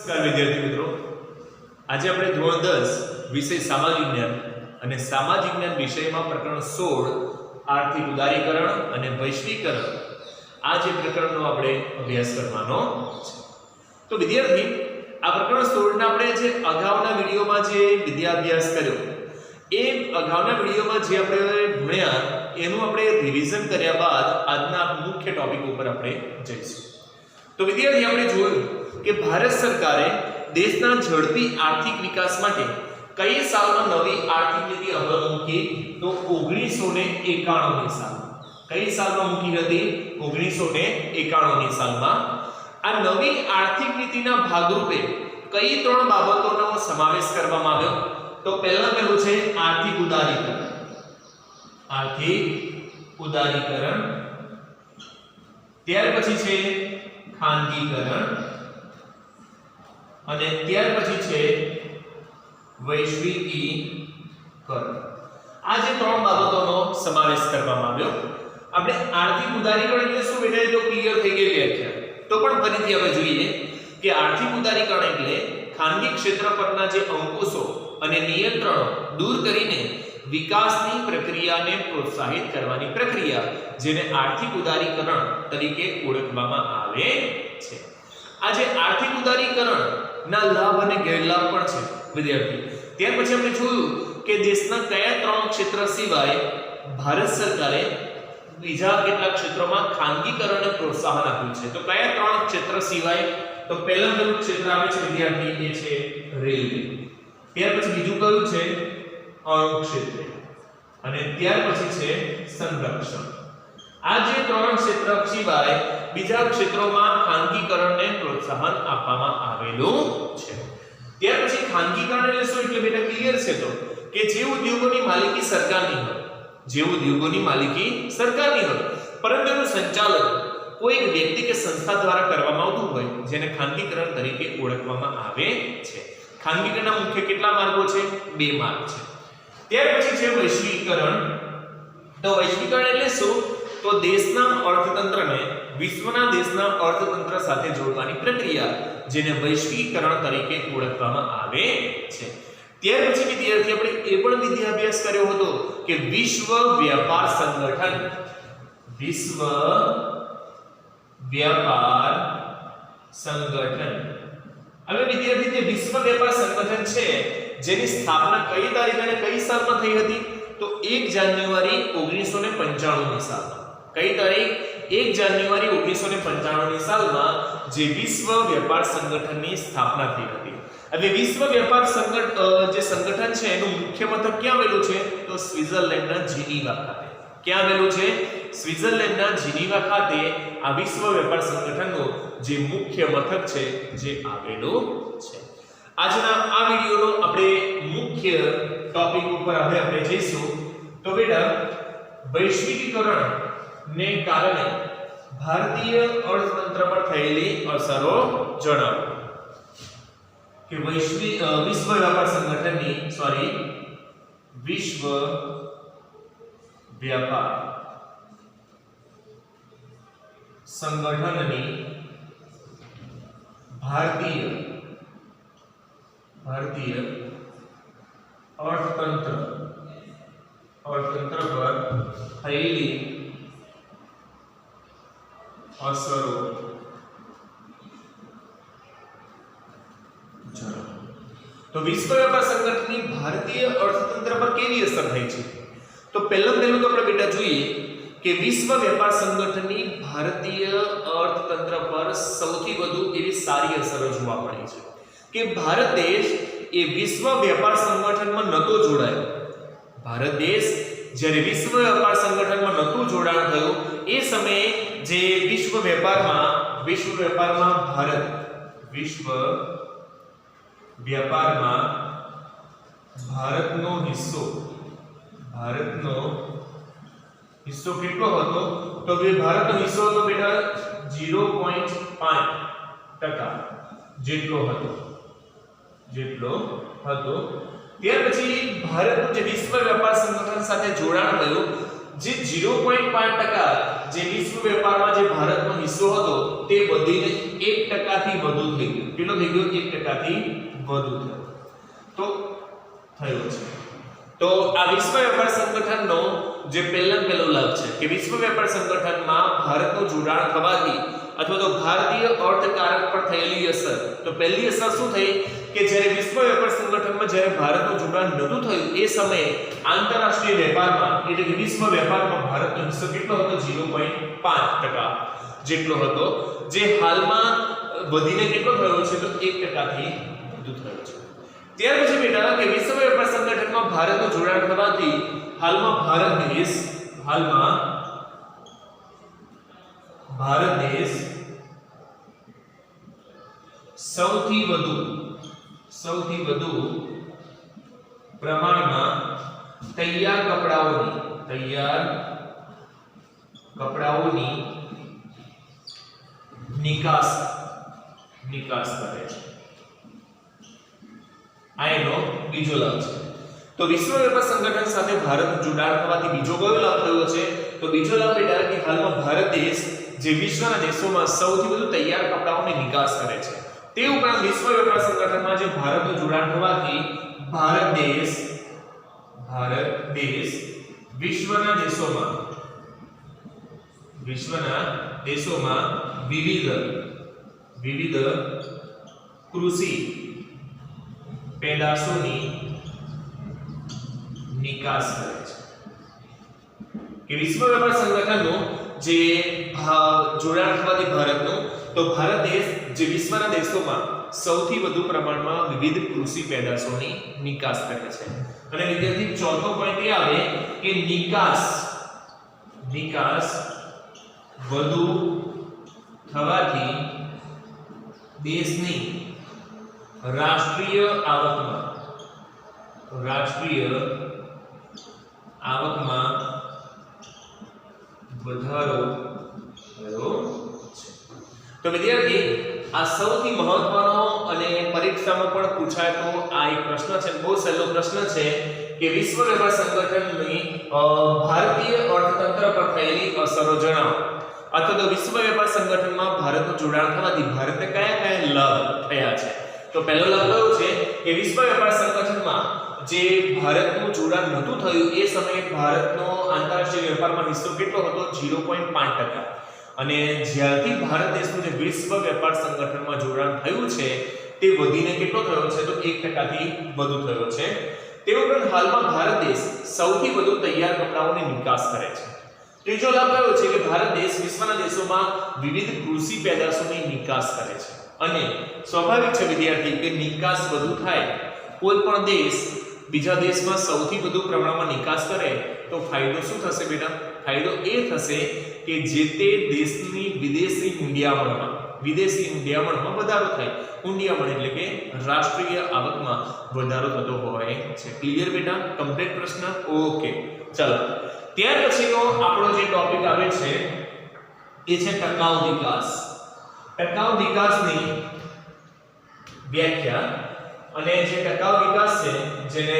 નમસ્કાર વિદ્યાર્થી મિત્રો, આજે આપણે ધોરણ 10 વિષય સામાજિક જ્ઞાન અને સામાજિક જ્ઞાન વિષયમાં પ્રકરણ 16 આર્થિક ઉદારીકરણ અને વૈશ્વિકરણ આ જે પ્રકરણનો આપણે અભ્યાસ કરવાનો છે. તો વિદ્યાર્થી આ પ્રકરણ 16 ના આપણે જે અગાઉના વિડિયોમાં જે વિદ્યાભ્યાસ કર્યો એ અગાઉના વિડિયોમાં જે આપણે ભણ્યા એનું આપણે રિવિઝન કર્યા બાદ આજના મુખ્ય ટોપિક ઉપર આપણે જઈશું. તો વિદ્યાર્થી આપણે જોયું કે ભારત સરકારે દેશના ઝડપી આર્થિક વિકાસ માટે કઈ સાલમાં નવી આર્થિક નીતિ અમલમાં મૂકી? તો 1991 ની સાલમાં. કઈ સાલમાં મૂકી હતી? 1991 ની સાલમાં. આ નવી આર્થિક નીતિના ભાગરૂપે કઈ ત્રણ બાબતોનો સમાવેશ કરવામાં આવ્યો? તો પહેલું છે આર્થિક ઉદારીકરણ. આર્થિક ઉદારીકરણ. ત્યાર પછી છે ખાનગીકરણ અને ત્યાર પછી છે વૈશ્વિકીકરણ. આ જે ત્રણ બાબતોનો સમાવેશ કરવામાં આવ્યો. આપણે આર્થિક ઉદારીકરણ એટલે શું બેટા? તો ક્લિયર થઈ ગઈ વ્યાખ્યા. તો પણ ફરીથી હવે જોઈએ કે આર્થિક ઉદારીકરણ એટલે ખાનગી ક્ષેત્ર પરના જે અંકુશો અને નિયંત્રણો દૂર કરીને વિકાસની પ્રક્રિયાને પ્રોત્સાહિત કરવાની પ્રક્રિયા, જેને આર્થિક ઉદારીકરણ તરીકે ઓળખવામાં આવે છે. આ જે આર્થિક ઉદારીકરણ ના લાભ અને ગેરલાભ પણ છે વિદ્યાર્થી. ત્યાર પછી આપણે જોયું કે દેશના કયા ત્રણ ક્ષેત્ર સિવાય ભારત સરકારે બીજા કેટલાક ક્ષેત્રોમાં ખાનગીકરણને પ્રોત્સાહન આપ્યું છે. તો કયા ત્રણ ક્ષેત્ર સિવાય? તો પહેલું ક્ષેત્ર આવે છે વિદ્યાર્થી, એ છે રેલવે. ત્યાર પછી બીજું કયું છે? અણુ ક્ષેત્ર. અને ત્યાર પછી છે સંરક્ષણ. આ જે ત્રણ ક્ષેત્ર સિવાય બીજા ક્ષેત્રોમાં ખાનગીકરણને પ્રોત્સાહન આપવામાં આવેલું છે. ત્યાર પછી ખાનગીકરણ એટલે શું? એટલે બેટા ક્લિયર છે તો કે જે ઉદ્યોગોની માલિકી સરકારની હોય, જે ઉદ્યોગોની માલિકી સરકારની હોય પરંતુ એનું સંચાલન કોઈ એક વ્યક્તિ કે સંસ્થા દ્વારા કરવામાં આવતું હોય, જેને ખાનગીકરણ તરીકે ઓળખવામાં આવે છે. ખાનગીકરણના મુખ્ય કેટલા માર્ગો છે? બે માર્ગ છે. ત્યાર પછી છે વૈશ્વિકીકરણ. તો વૈશ્વિકીકરણ એટલે શું? તો દેશના અર્થતંત્રને વિશ્વના દેશના અર્થતંત્ર સાથે જોડવાની પ્રક્રિયા, જેને વૈશ્વિકીકરણ તરીકે ઓળખવામાં આવે છે. ત્યાર પછી વિદ્યાર્થી આપણે એ પણ વિદ્યાભ્યાસ કર્યો હતો કે વિશ્વ વ્યાપાર સંગઠન. વિશ્વ વ્યાપાર સંગઠન. હવે વિદ્યાર્થી જે વિશ્વ વ્યાપાર સંગઠન છે જેની સ્થાપના કઈ તારીખ અને કઈ સાલમાં થઈ હતી? તો 1 જાન્યુઆરી 1995 ની સાલમાં. કઈ તારીખ? 1 જાન્યુઆરી 1995 ની સાલમાં જે વિશ્વ વ્યાપાર સંગઠનની સ્થાપના થઈ હતી. હવે વિશ્વ વ્યાપાર જે સંગઠન છે એનું મુખ્ય મથક ક્યાં આવેલું છે? તો સ્વિટ્ઝરલેન્ડના જીનીવા ખાતે. ક્યાં આવેલું છે? સ્વિટ્ઝરલેન્ડના જીનીવા ખાતે આ વિશ્વ વ્યાપાર સંગઠનનું જે મુખ્ય મથક છે જે આવેલું છે. આજના આ વિડિયોનો આપણે મુખ્ય ટોપિક ઉપર હવે આપણે જઈશું. તો બેટા વૈશ્વિકીકરણ ને કારણે ભારતીય અર્થતંત્ર પર થયેલી અસરો જણાવો. કે વિશ્વ વ્યાપાર સંગઠનની વિશ્વ વ્યાપાર સંગઠનની ભારતીય અર્થતંત્ર પર થયેલી અસરો જણાવો. તો વિશ્વ વ્યાપાર સંગઠનની ભારતીય અર્થતંત્ર પર કેવી અસર થઈ છે? તો પહેલું તો આપણે બેટા જોઈએ કે વિશ્વ વ્યાપાર સંગઠનની ભારતીય અર્થતંત્ર પર સૌથી વધુ એવી સારી અસરો જોવા મળી છે કે ભારત દેશ એ વિશ્વ વ્યાપાર સંગઠનમાં નહોતો જોડાયો. ભારત દેશ જ્યારે વિશ્વ વ્યાપાર સંગઠનમાં નહોતું જોડાણ થયું એ સમયે જે વિશ્વ વ્યાપારમાં ભારતનો હિસ્સો કેટલો હતો? તો ભારતનો હિસ્સો હતો બેટા 0.5% જેટલો હતો. ત્યાર પછી ભારતનું જે વિશ્વ વ્યાપાર સંગઠન સાથે જોડાણ થયું જે 0.5% જે વિશ્વ વેપારમાં જે ભારતનો હિસ્સો હતો તે વધીને 1% થી વધુ થઈ ગયો. કેટલો થઈ ગયો? 1% થી વધુ થયો. તો થયો છે. તો આ વિશ્વ વેપાર સંગઠનનો જે પહેલો લાભ છે કે વિશ્વ વેપાર સંગઠનમાં ભારતનું જોડાણ થવાથી અથવા તો ભારતીય અર્થકારક પર થયેલી અસર. તો પહેલી અસર શું થઈ કે જ્યારે વિશ્વ વેપાર સંગઠનમાં જ્યારે ભારતનું જોડાણ નહોતું થયું એ સમયે આંતરરાષ્ટ્રીય વેપારમાં એટલે કે વિશ્વ વેપારમાં ભારતનો હિસ્સો કેટલો હતો? 0.5% જેટલો હતો, જે હાલમાં વધીને કેટલો થયો છે? તો 1% થી વધુ થયો છે. ત્યાર પછી બેટા કે વિશ્વ વેપાર સંગઠનમાં ભારતનું જોડાણ થવાથી હાલમાં ભારત દેશ સૌથી વધુ પ્રમાણમાં તૈયાર કપડાઓની નિકાસ કરે છે. આ એનો બીજો લાભ છે. તો વિશ્વ વેપાર સંગઠન સાથે ભારતનું જોડાણ થવાથી બીજો કયો લાભ થયો છે? તો બીજો લાભ બેટા કે હાલમાં ભારત દેશ જે વિશ્વના દેશોમાં સૌથી વધુ તૈયાર કપડાઓની નિકાસ કરે છે. તે ઉપરાંત વિશ્વ વેપાર સંગઠનમાં જે ભારતનું જોડાણ થવાથી ભારત દેશ વિશ્વના દેશોમાં વિવિધ કૃષિ પેદાશોની નિકાસ કરે છે. કે વિશ્વ વેપાર સંગઠનનો જે જોડાણ થવાથી ભારતનું તો ભારત દેશ જે વિશ્વના દેશોમાં સૌથી વધુ પ્રમાણમાં વિવિધ કૃષિ પેદાશોની નિકાસ કરે છે. અને વિદ્યાર્થી ચોથો પોઈન્ટ એ આવે કે નિકાસ વધુ થવાથી દેશની રાષ્ટ્રીય આવકમાં વધારો થયો છે. તો વિદ્યાર્થી આ સૌથી મહત્વનો અને પરીક્ષામાં પણ પૂછાતો આ એક પ્રશ્ન છે, બહુ સહેલો પ્રશ્ન છે કે વિશ્વ વેપાર સંગઠનની ભારતીય અર્થતંત્ર પર થયેલી અસરો જણાવો. અથવા તો વિશ્વ વેપાર સંગઠનમાં ભારતનું જોડાણ થવાથી ભારતને કયા લાભ થયા છે? તો પહેલો લાભ કયો છે કે વિશ્વ વેપાર સંગઠનમાં જે ભારતનું જોડાણ નહોતું થયું એ સમયે ભારતનો આંતરરાષ્ટ્રીય વેપારમાં હિસ્સો કેટલો હતો? 0.5%. અને જ્યારથી ભારત દેશનું જે વિશ્વ વેપાર સંગઠનમાં જોડાણ થયું છે તે વધીને કેટલો થયો છે? તો 1% થી વધુ થયો છે. તે ઉપરાંત હાલમાં ભારત દેશ સૌથી વધુ તૈયાર કપડાઓની નિકાસ કરે છે. ત્રીજો લાભ કયો છે કે ભારત દેશ વિશ્વના દેશોમાં વિવિધ કૃષિ પેદાશોની નિકાસ કરે છે. અને સ્વાભાવિક છે વિદ્યાર્થી કે નિકાસ વધુ થાય, કોઈ પણ દેશ બીજા દેશમાં સૌથી વધુ પ્રમાણમાં નિકાસ કરે તો ફાયદો શું થશે બેટા? ફાયદો એ થશે કે જે તે દેશની વિદેશી મૂંડિયામણમાં વધારો થાય. મૂંડિયામણ એટલે કે રાષ્ટ્રીય આવકમાં વધારો થતો હોય છે. ક્લિયર બેટા? કમ્પ્લીટ પ્રશ્ન? ઓકે, ચાલો. ત્યાર પછીનો આપણો જે ટોપિક આવે છે એ છે ટકાઉ વિકાસ. ટકાઉ વિકાસની વ્યાખ્યા. અને જે ટકાઉ વિકાસ છે જેને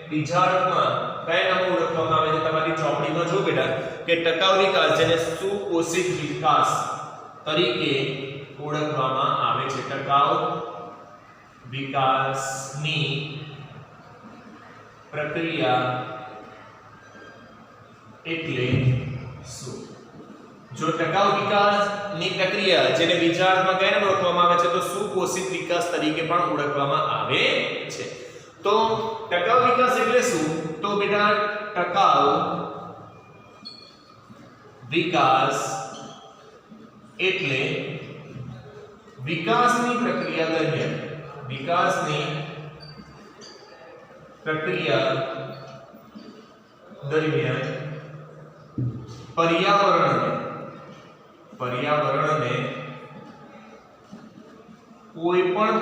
બીજા અર્થમાં કયા નામે ઓળખવામાં આવે છે? તમારી ચોપડીમાં જો બેટા કે ટકાઉ વિકાસ જેને સુપોષિત વિકાસ તરીકે ઓળખવામાં આવે છે. ટકાઉ વિકાસની પ્રક્રિયા એટલે શું? જો ટકાઉ વિકાસની પ્રક્રિયા જેને બીજા અર્થમાં કયા નામે ઓળખવામાં આવે છે? તો સુપોષિત વિકાસ તરીકે પણ ઓળખવામાં આવે છે. તો ટકાઉ વિકાસ એટલે શું? તો બેટા ટકાઉ વિકાસ એટલે વિકાસની પ્રક્રિયા દરમિયાન પર્યાવરણને કોઈ પણ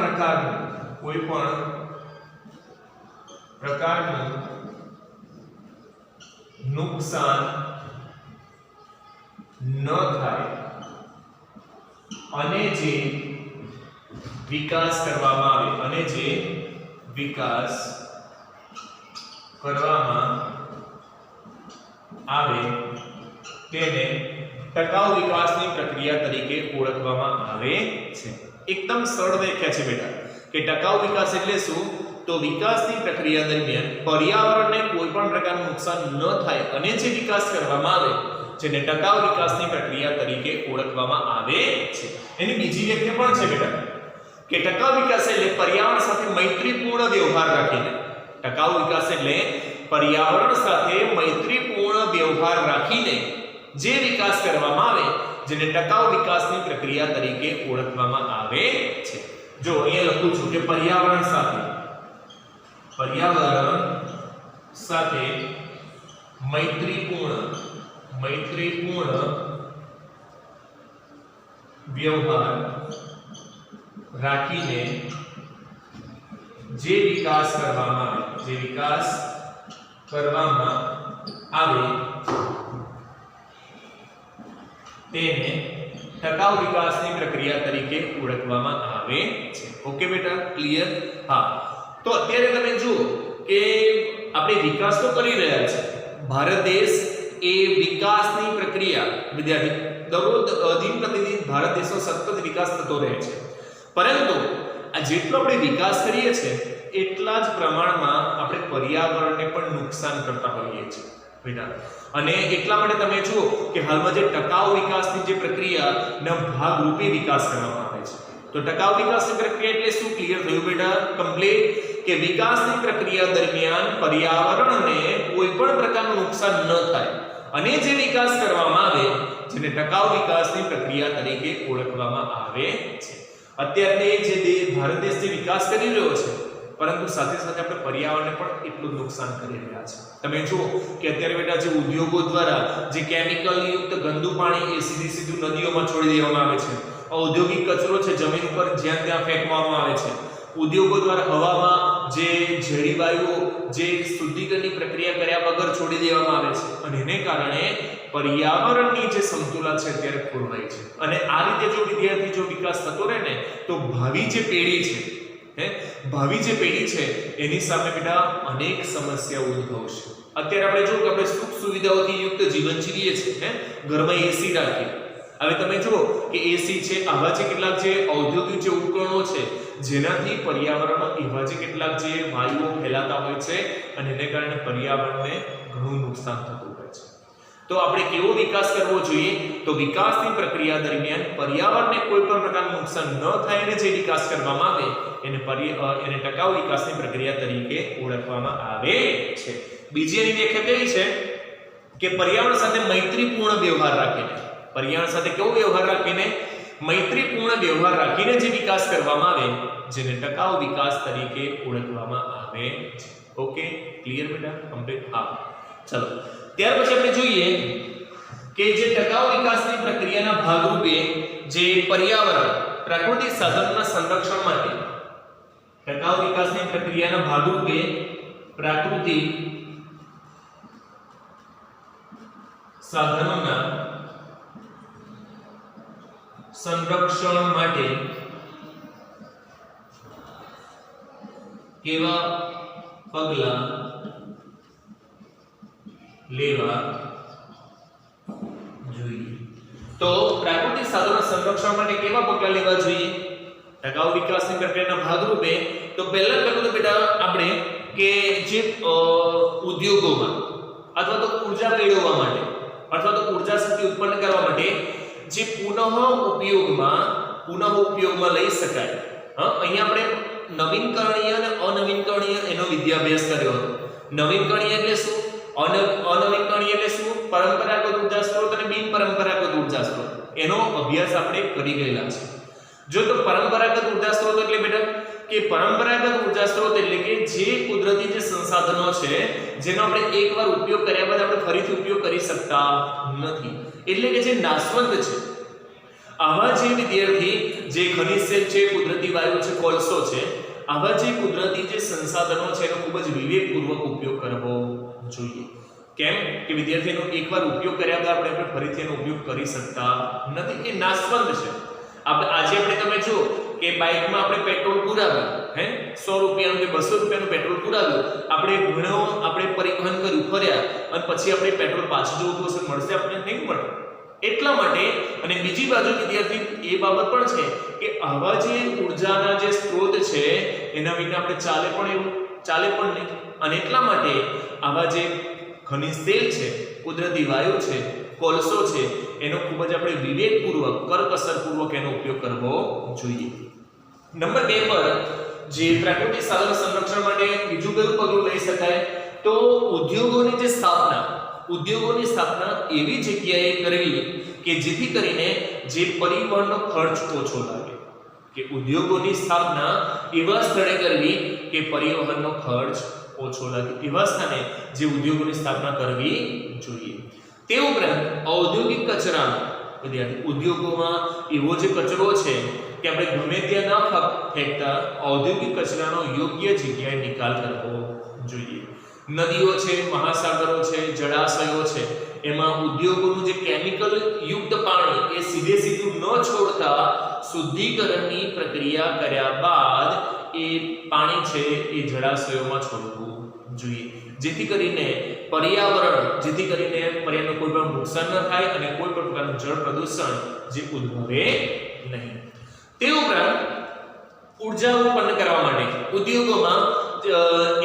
પ્રકારનું નુકસાન ન થાય અને જે વિકાસ કરવામાં આવે તેને ટકાઉ વિકાસની પ્રક્રિયા તરીકે ઓળખવામાં આવે છે। એકદમ સરળ વ્યાખ્યા છે બેટા કે ટકાઉ વિકાસ એટલે શું? તો વિકાસની પ્રક્રિયા દરમિયાન પર્યાવરણને કોઈ પણ પ્રકારનું નુકસાન ન થાય અને જે વિકાસ કરવામાં આવે જેને ટકાઉ વિકાસની પ્રક્રિયા તરીકે ઓળખવામાં આવે છે। એની બીજી વ્યાખ્યા પણ છે બેટા કે ટકાઉ વિકાસ એટલે પર્યાવરણ સાથે મૈત્રીપૂર્ણ વ્યવહાર રાખીને, ટકાઉ વિકાસ એટલે પર્યાવરણ સાથે મૈત્રીપૂર્ણ વ્યવહાર રાખીને જે વિકાસ કરવામાં આવે જેને ટકાઉ વિકાસની પ્રક્રિયા તરીકે ઓળખવામાં આવે છે। જો અહીંયા લખું છું કે પર્યાવરણ સાથે મૈત્રીપૂર્ણ વ્યવહાર રાખીને જે વિકાસ કરવામાં આવે તેને ટકાઉ વિકાસની પ્રક્રિયા તરીકે ઓળખવામાં આવે છે। ઓકે બેટા, ક્લિયર? હા, તો અત્યારે તમે જુઓ કે આપણે વિકાસ તો કરી રહ્યા છે। ભારત દેશ એ વિકાસની પ્રક્રિયા વિદ્યાર્થી દરરોજ દિન પ્રતિદિન ભારત દેશનો સતત વિકાસ થતો રહે છે, પરંતુ આ જેટલો આપણે વિકાસ કરીએ છીએ એટલા જ પ્રમાણમાં આપણે પર્યાવરણને પણ નુકસાન કરતા હોઈએ છીએ બેટા। અને એટલા માટે તમે જુઓ કે હાલમાં જે ટકાઉ વિકાસની જે પ્રક્રિયાના ભાગરૂપે વિકાસ કરવામાં આવે છે, તો ટકાઉ વિકાસની પ્રક્રિયા એટલે શું? ક્લિયર થયું બેટા? કમ્પ્લીટ કે વિકાસની પ્રક્રિયા દરમિયાન પર્યાવરણને કોઈ પણ પ્રકારનું નુકસાન ન થાય અને જે વિકાસ કરવામાં આવે જેને ટકાઉ વિકાસની પ્રક્રિયા તરીકે ઓળખવામાં આવે છે। અત્યારે જે ભારત દેશ જે વિકાસ કરી રહ્યો છે પરંતુ સાથે સાથે આપણે પર્યાવરણને પણ એટલું નુકસાન કરી રહ્યા છે। તમે જુઓ કે અત્યારે બેટા જે ઉદ્યોગો દ્વારા જે કેમિકલ યુક્ત ગંદુ પાણી એ સીધું નદીઓમાં છોડી દેવામાં આવે છે, ઔદ્યોગિક કચરો છે જમીન ઉપર જ્યાં ત્યાં ફેંકવામાં આવે છે, ઉદ્યોગો દ્વારા હવામાં જે ઝેરી વાયુઓ જે શુદ્ધિકરણની પ્રક્રિયા કર્યા વગર છોડી દેવામાં આવે છે અને એને કારણે પર્યાવરણની જે સંતુલન છે અત્યારે ખોરવાય છે। અને આ રીતે જો વિદ્યાર્થી જો વિકાસ થતો રહે ને તો ભાવિ જે પેઢી છે એની સામે બેટા અનેક સમસ્યાઓ ઉદ્ભવશે। અત્યારે આપણે જો કે આપણે સુખ સુવિધાઓથી યુક્ત જીવન જીવીએ છીએ, ઘરમાં એસી રાખીએ। હવે તમે જુઓ કે એસી છે, આવા જે કેટલાક જે ઔદ્યોગિક જે ઉપકરણો છે જેનાથી પર્યાવરણમાં એવા જે કેટલાક જે વાયુઓ ફેલાતા હોય છે અને એને કારણે પર્યાવરણને ઘણું નુકસાન થતું હોય છે। તો આપણે કેવો વિકાસ કરવો જોઈએ? તો વિકાસની પ્રક્રિયા દરમિયાન પર્યાવરણને કોઈ પણ પ્રકારનું નુકસાન ન થાય અને જે વિકાસ કરવામાં આવે એને ટકાઉ વિકાસની પ્રક્રિયા તરીકે ઓળખવામાં આવે છે। બીજી એની વ્યાખ્યા કેવી છે કે પર્યાવરણ સાથે મૈત્રીપૂર્ણ વ્યવહાર રાખીને, પર્યાવરણ સાથે કેવો વ્યવહાર રાખીને? મૈત્રીપૂર્ણ વ્યવહાર રાખીને જે વિકાસ કરવામાં આવે જેને ટકાઉ વિકાસ તરીકે ઓળખવામાં આવે છે। ઓકે, ક્લિયર બેટા? કમ્પ્લીટ? હા, ચલો ત્યાર પછી આપણે જોઈએ કે જે ટકાઉ વિકાસની પ્રક્રિયાના ભાગરૂપે જે પર્યાવરણ પ્રાકૃતિક સાધનોના સંરક્ષણ માટે, ટકાઉ વિકાસની પ્રક્રિયાના ભાગરૂપે પ્રાકૃતિક સાધનોના સંરક્ષણ માટે કેવા પગલાં લેવા જોઈએ? તો પ્રાકૃતિક સાધનોના સંરક્ષણ માટે કેવા પગલાં લેવા જોઈએ ટકાઉ વિકાસની પ્રક્રિયાના ભાગરૂપે? તો પહેલું તો બેટા આપણે કે જે ઉદ્યોગોમાં અથવા તો ઉર્જા મેળવવા માટે અથવા તો ઉર્જા શક્તિ ઉત્પન્ન કરવા માટે જે પુનઃ ઉપયોગમાં લઈ શકાય, અહીંયા આપણે નવીનકરણીય અને અનવીનકરણીય એનો વિદ્યાભ્યાસ કર્યો હતો। નવીનકરણીય એટલે શું? અનવીનકરણીય એટલે શું? પરંપરાગત ઉર્જા સ્ત્રોત અને બિનપરંપરાગત ઉર્જા સ્ત્રોત, એનો અભ્યાસ આપણે કરી ગયેલા છે। જો તો પરંપરાગત ઉર્જા સ્ત્રોત એટલે બેટા કે પરંપરાગત ઉર્જા સ્ત્રોત એટલે કે જે કુદરતી જે સંસાધનો છે જેનો આપણે એકવાર ઉપયોગ કર્યા બાદ આપણે ફરીથી ઉપયોગ કરી શકતા નથી, એટલે કે જે નાશવંત છે। આવા જે વિદ્યાર્થી જે ખનિજ તેલ છે, કુદરતી વાયુ છે, કોલસો છે, આવા જે કુદરતી જે સંસાધનો છે એનો ખૂબ જ વિવેકપૂર્વક ઉપયોગ કરવો જોઈએ। કેમ કે વિદ્યાર્થીનો એકવાર ઉપયોગ કર્યા બાદ આપણે ફરીથી એનો ઉપયોગ કરી શકતા નથી, એ નાશવંત છે। આજે આપણે તમે જો કે બાઇકમાં આપણે પેટ્રોલ પુરાવ્યું, 100 રૂપિયાનું કે 200 રૂપિયાનું પેટ્રોલ પુરાવ્યું, આપણે પરિવહન કર્યું, ફર્યા અને પછી આપણે પેટ્રોલ પાછું જવું તો મળશે? આપણે નહીં મળે। એટલા માટે અને બીજી બાજુ વિદ્યાર્થી એ બાબત પણ છે કે આવા જે ઊર્જાના જે સ્ત્રોત છે એના વિના આપણે ચાલે પણ નહીં, અને એટલા માટે આવા જે ખનિજ તેલ છે, કુદરતી વાયુ છે, કોલસો છે, એનો ખૂબ જ આપણે વિવેકપૂર્વક, કરકસરપૂર્વક એનો ઉપયોગ કરવો જોઈએ. નંબર 2 પર જે પ્રાકૃતિક સાધન સંરક્ષણ માટે બીજું કયું પગલું લઈ શકાય, તો ઉદ્યોગોની સ્થાપના એવી જગ્યાએ કરવી કે જેથી કરીને જે પરિવહનનો ખર્ચ ઓછો લાગે, કે ઉદ્યોગોની સ્થાપના એવા સ્થળે કરવી કે પરિવહનનો ખર્ચ ઓછો લાગે, એવા સ્થાને જે ઉદ્યોગોની સ્થાપના કરવી જોઈએ. તે ઉપરાંત ઔદ્યોગિક કચરાનો, વિદ્યાર્થી ઉદ્યોગોમાં એવો જે કચરો છે કે આપણે ગમે ત્યાં ન ફેંકતા ઔદ્યોગિક કચરાનો યોગ્ય જગ્યાએ નિકાલ કરવો જોઈએ. નદીઓ છે, મહાસાગરો છે, જળાશયો છે, એમાં ઉદ્યોગોનું જે કેમિકલ યુક્ત પાણી એ સીધું ન છોડતા શુદ્ધિકરણની પ્રક્રિયા કર્યા બાદ એ પાણી છે એ જળાશયોમાં છોડવું જોઈએ, જેથી કરીને પર્યાવરણને કોઈ પણ નુકસાન ન થાય અને કોઈ પણ પ્રકારનું જળ પ્રદૂષણ જે ઉદ્ભવે નહીં. તે ઉપરાંત ઉર્જા ઉત્પન્ન કરવા માટે ઉદ્યોગોમાં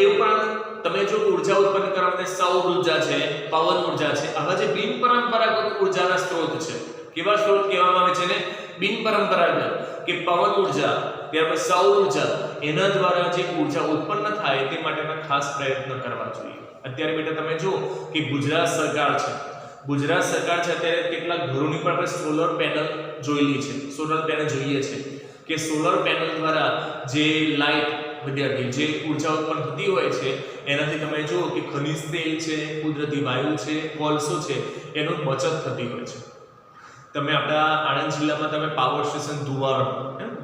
એ ઉપરાંત તમે જો ઉર્જા ઉત્પન્ન કરવા માટે સૌર ઉર્જા છે, પવન ઉર્જા છે, આવા જે બિનપરંપરાગત ઉર્જાના સ્ત્રોત છે, કેવા સ્ત્રોત કહેવામાં આવે છે ને, બિનપરંપરાગત, કે પવન ઉર્જા, ત્યારબાદ સૌર ઉર્જા, એના દ્વારા જે ઉર્જા ઉત્પન્ન થાય તે માટેના ખાસ પ્રયત્ન કરવા જોઈએ. અત્યારે બેટા તમે જો કે ગુજરાત સરકાર છે અત્યારે કેટલાક ઘરોની પર આપણે સોલર પેનલ જોયેલી છે, સોલર પેનલ જોઈએ છે કે સોલર પેનલ દ્વારા જે લાઇટ, વિદ્યાર્થી જે ઉર્જા ઉત્પન્ન થતી હોય છે એનાથી તમે જુઓ કે ખનિજ તેલ છે, કુદરતી વાયુ છે, કોલસો છે, એનો બચત થતી હોય છે. તમે આપણા આણંદ જિલ્લામાં તમે પાવર સ્ટેશન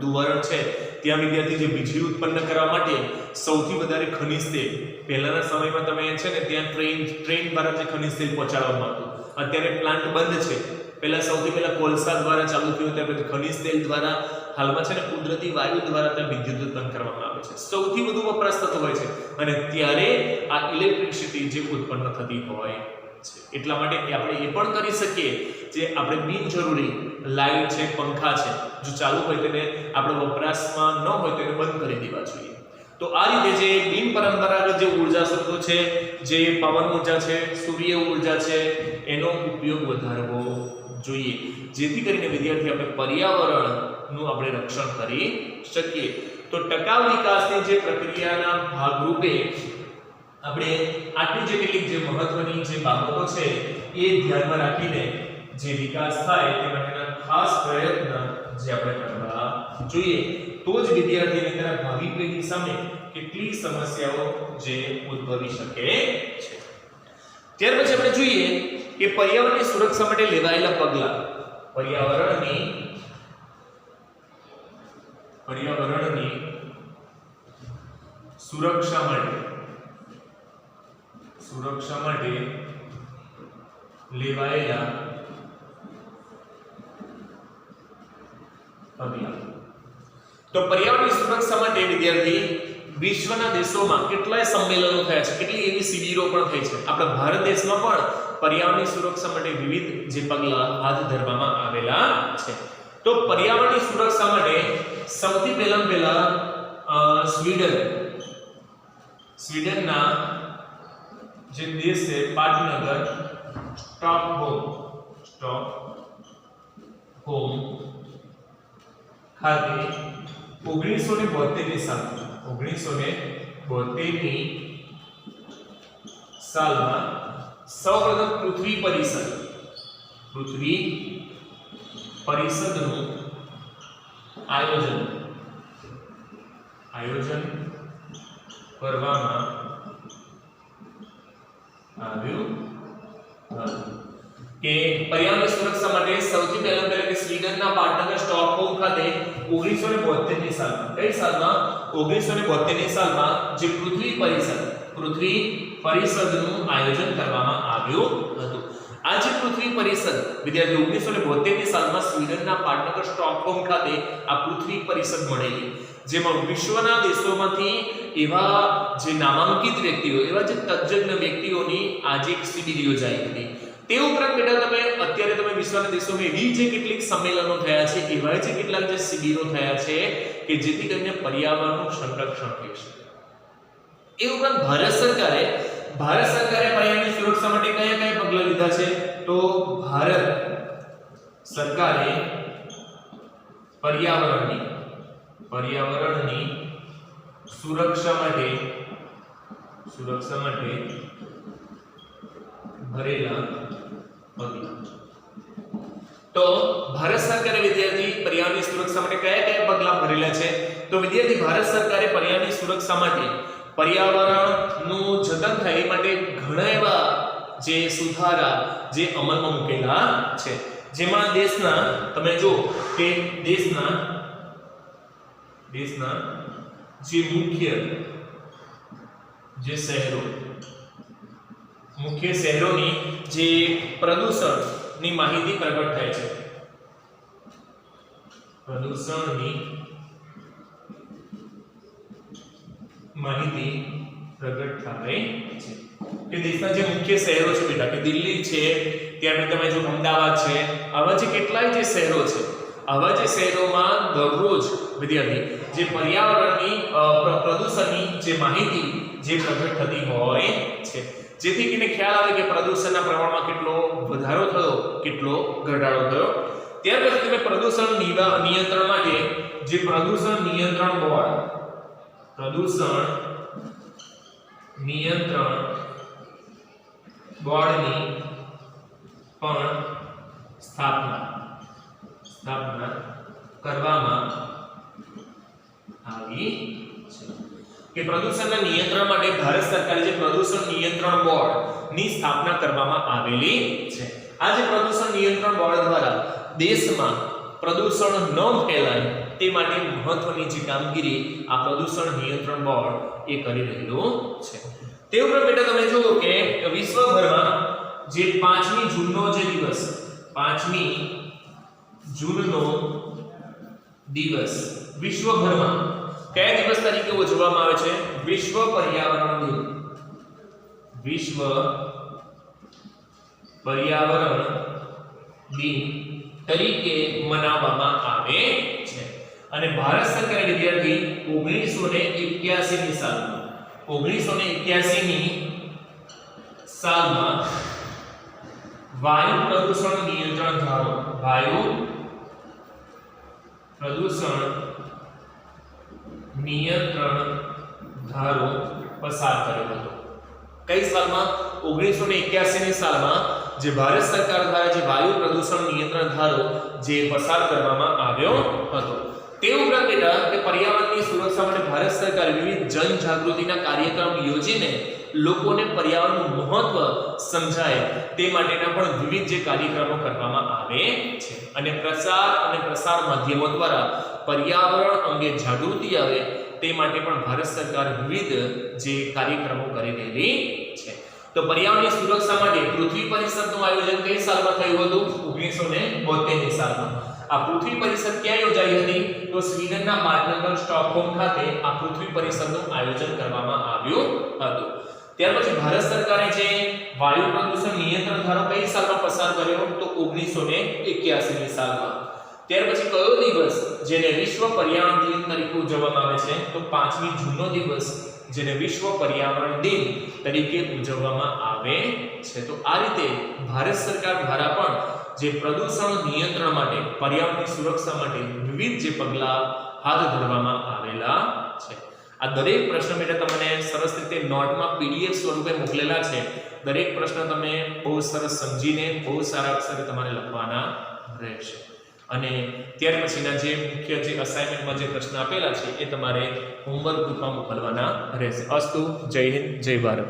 દુવારણ છે, ત્યાં વિદ્યાર્થી જે વીજળી ઉત્પન્ન કરવા માટે સૌથી વધારે ખનિજ તેલ, પહેલાના સમયમાં તમે છે ને ત્યાં ટ્રેન દ્વારા જે ખનિજ તેલ પહોંચાડવામાં આવતું, અત્યારે પ્લાન્ટ બંધ છે. પહેલા સૌથી પહેલા કોલસા દ્વારા ચાલુ થયું, ત્યાર પછી ખનિજ તેલ દ્વારા, હાલમાં છે ને કુદરતી વાયુ દ્વારા ત્યાં વિદ્યુત ઉત્પન્ન કરવામાં આવે છે. સૌથી વધુ વપરાશ થતો હોય છે અને ત્યારે આ ઇલેક્ટ્રિસિટી જે ઉત્પન્ન થતી હોય છે. એટલા માટે આપણે એ પણ કરી શકીએ જે આપણે બિનજરૂરી લાઇટ છે, પંખા છે, જો ચાલુ હોય તેને આપણે વપરાશમાં ન હોય તેને બંધ કરી દેવા જોઈએ. તો આ રીતે જે બિનપરંપરાગત જે ઉર્જા સ્ત્રોતો છે, જે પવન ઉર્જા છે, સૂર્ય ઉર્જા છે, એનો ઉપયોગ વધારવો જોઈએ, જેથી કરીને વિદ્યાર્થી આપણે પર્યાવરણનું આપણે રક્ષણ કરી શકીએ. તો ટકાઉ વિકાસની જે પ્રક્રિયાના ભાગરૂપે આપણે આટલી જે કેટલીક જે મહત્વની જે બાબતો છે એ ધ્યાનમાં રાખીને જે વિકાસ થાય તે માટેના ખાસ પ્રયત્ન જે આપણે કરવા જોઈએ, તો જ વિદ્યાર્થીને તેના ભાવિ પેઢી સામે કેટલી સમસ્યાઓ જે ઉદ્ભવી શકે છે. ત્યાર પછી આપણે જોઈએ કે પર્યાવરણની સુરક્ષા માટે લેવાયેલા પગલાં, પર્યાવરણની સુરક્ષા માટે લેવાયેલા પગલાં. તો પર્યાવરણની સુરક્ષા માટે વિદ્યાર્થી વિશ્વના દેશોમાં કેટલાય સંમેલનો થયા છે, કેટલી એવી શિબિરો પણ થઈ છે. આપણા ભારત દેશમાં પણ પર્યાવરણની સુરક્ષા માટે વિવિધ જે પગલાં હાથ ધરવામાં આવેલા છે. તો પર્યાવરણની સુરક્ષા માટે સૌથી પહેલા સ્વીડનના જે દેશ છે પાટનગર સ્ટોકહોમ ખાતે 1972ની સાલમાં સૌપ્રથમ પૃથ્વી પરિષદનું આયોજન કરવામાં આવ્યું કે પર્યાવરણની સુરક્ષા માટે સૌથી પહેલા કે સ્વીડનના પાટનગર સ્ટોકહોમ ખાતે 1972ની સાલમાં, કઈ સાલમાં? 1972ની સાલમાં જે પૃથ્વી પરિષદનું આયોજન કરવામાં આવ્યું હતું. આ જે પૃથ્વી પરિષદ વિદ્યાર્થી 1972ની સાલમાં સ્વીડનના પાટનગર સ્ટોકહોમ ખાતે આ પૃથ્વી પરિષદ મળેલી, જેમાં વિશ્વના દેશોમાંથી એવા જે નામાંકિત વ્યક્તિઓ, એવા જે તજજ્ઞ વ્યક્તિઓની આજે એક શિબિર યોજાઈ હતી. તે ઉપરાંત બેટા તમે અત્યારે તમે વિશ્વના દેશોમાં એવી જે કેટલીક સંમેલનો થયા છે, એવા જે કેટલાક જે શિબિરો થયા છે કે જેથી કરીને પર્યાવરણનું સંરક્ષણ થઈ શકે. એ ઉપરાંત ભારત સરકારે પર્યાવરણની સુરક્ષા માટે કયા કયા પગલાં લીધા છે? તો ભારત સરકારે પર્યાવરણની સુરક્ષા માટે ભરેલા પગલાં. તો ભારત સરકારે વિદ્યાર્થી પર્યાવરણની સુરક્ષા માટે કયા કયા પગલાં ભરેલા છે? તો વિદ્યાર્થી ભારત સરકારે પર્યાવરણની સુરક્ષા માટે પર્યાવરણનું જતન થાય એ માટે ઘણા એવા જે સુધારા જે અમલમાં મૂકેલા છે, જેમાં દેશના તમે જો કે દેશના જે મુખ્ય શહેરોની જે પ્રદૂષણની માહિતી પ્રગટ થાય છે. પ્રદૂષણની માહિતી પ્રગટ થાય છે કે દેશના જે મુખ્ય શહેરો છે બેટા, કે દિલ્હી છે, ત્યાર તમે જો અમદાવાદ છે, આવા જે કેટલાય જે શહેરો છે, આવા જે શહેરોમાં દરરોજ વિદ્યાર્થી જે પર્યાવરણની પ્રદૂષણની જે માહિતી જે પ્રગટ થતી હોય છે, જેથી કરીને ખ્યાલ આવે કે પ્રદૂષણના પ્રમાણમાં કેટલો વધારો થયો, કેટલો ઘટાડો થયો. ત્યાર પછી તમે પ્રદૂષણ નિયંત્રણ માટે જે પ્રદૂષણ નિયંત્રણ બોર્ડની પણ સ્થાપના કરવામાં આવી છે. કે પ્રદૂષણના નિયંત્રણ માટે ભારત સરકારે જે પ્રદૂષણ નિયંત્રણ બોર્ડની સ્થાપના કરવામાં આવેલી છે. આ જે પ્રદૂષણ નિયંત્રણ બોર્ડ દ્વારા દેશમાં પ્રદૂષણ ન ફેલાય તે માટે મહત્વની જે કામગીરી આ પ્રદૂષણ નિયંત્રણ બોર્ડ એ કરી રહ્યું છે. તે ઉપરાંત બેટા તમે જુઓ કે વિશ્વભરમાં જે 5મી જૂનનો જે દિવસ, 5મી જૂનનો દિવસ વિશ્વભરમાં કયા દિવસ તરીકે ઉજવવામાં આવે છે? વિશ્વ પર્યાવરણ દિન. વિશ્વ પર્યાવરણ દિન તરીકે મનાવવામાં આવે છે. અને ભારત સરકારે વિદ્યાર્થી 1981 ની સાલમાં વાયુ પ્રદૂષણ નિયંત્રણ ધારો પસાર કર્યો હતો. કઈ સાલમાં? 1981 ની સાલમાં જે ભારત સરકાર દ્વારા જે વાયુ પ્રદૂષણ નિયંત્રણ ધારો જે પસાર કરવામાં આવ્યો હતો. તે ઉપરાંત બેટા કે પર્યાવરણની સુરક્ષા માટે ભારત સરકારે વિવિધ જનજાગૃતિના કાર્યક્રમ યોજીને લોકોને પર્યાવરણનું મહત્વ સમજાય તે માટેના પણ વિવિધ જે કાર્યક્રમો કરવામાં આવે છે. અને પ્રસાર માધ્યમો દ્વારા પર્યાવરણ અંગે જાગૃતિ આવે તે માટે પણ ભારત સરકાર વિવિધ જે કાર્યક્રમો કરી રહેલી છે. તો પર્યાવરણની સુરક્ષા માટે પૃથ્વી પરિષદનું આયોજન કઈ સાલમાં થયું હતું? 1972 ની સાલમાં. આ પૃથ્વી પરિષદ ક્યાં યોજાઈ હતી? તો સ્વીડનના પાટનગર સ્ટોકહોમ ખાતે આ પૃથ્વી પરિષદનું આયોજન કરવામાં આવ્યું હતું. ત્યાર પછી ભારત સરકારે જે વાયુ પ્રદૂષણ નિયંત્રણ ધારો કઈ સાલમાં પસાર કર્યો? તો 1981 ની સાલમાં. ત્યાર પછી કયો દિવસ જેને વિશ્વ પર્યાવરણ દિન તરીકે ઉજવવામાં આવે છે? તો 5મી જૂનનો દિવસ જેને વિશ્વ પર્યાવરણ દિન તરીકે ઉજવવામાં આવે છે. તો આ રીતે ભારત સરકાર દ્વારા પણ જે પ્રદૂષણ નિયંત્રણ માટે, પર્યાવરણની સુરક્ષા માટે વિવિધ જે પગલાં હાથ ધરવામાં આવેલા છે. આ દરેક પ્રશ્ન માટે તમને સરસ રીતે નોટમાં PDF સ્વરૂપે મોકલેલા છે. દરેક પ્રશ્ન તમે બહુ સરસ સમજીને બહુ સારા અક્ષરે તમારે લખવાના રહેશે. અને ત્યાર પછીના જે મુખ્ય જે અસાઇનમેન્ટમાં જે પ્રશ્ન આપેલા છે એ તમારે હોમવર્ક ગ્રુપમાં મોકલવાના રહેશે. અસ્તુ. જય હિન્દ, જય ભારત.